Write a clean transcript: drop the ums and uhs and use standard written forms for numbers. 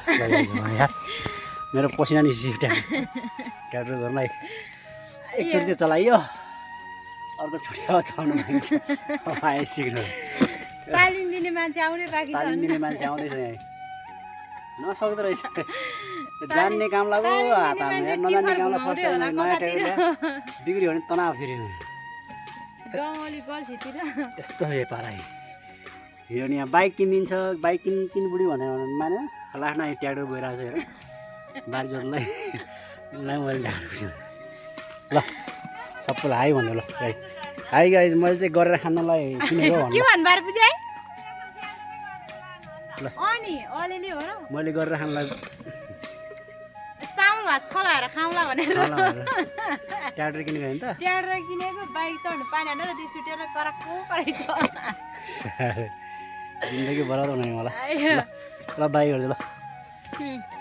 यार मेरो पसिना निस्कियो ट्र्याक्टर गर्नलाई एकचोटि चाहिँ चलाइयो अर्को छुट्याउ चलाउनु आए सिक्नु तालिम दिने मान्छे आउने बाँकी छ तालिम दिने मान्छे आउँदैछ यहाँ नसक्दो रहेछ जान्ने काम लाग्यो हात हाल्नु नजान्ने कामलाई फर्स्ट टाइम नयाँ ट्र्याक्टर बिग्रियो भने तनाव फेरि गाउँले गल्छीतिर यस्तो छ पाराई हिरो नि यहाँ बाइक किनिदिन्छ बाइक किन बुढी भनेर माने लास्टमा ट्र्याक्टर गइरहेको छ हेर बारी जोत्नलाई मैले ढाक्छु ल सबैलाई हाई भन्नु ल हाई गाइज मैले चाहिँ गरेर खानलाई किनेको के भन्नु भन्नु पुजाइ ल अनि अलिअलि हो र मैले गरेर खानलाई चामल भात खलाएर खाउँला भनेर ट्र्याक्टर किनेको होइन त ट्र्याक्टर किनेको बाइक चढ्नु पाएन र त्यो सुटेर कराएको कराइछ जिन्दगी बराबर हुने मलाई ल बाइक गर्छु ल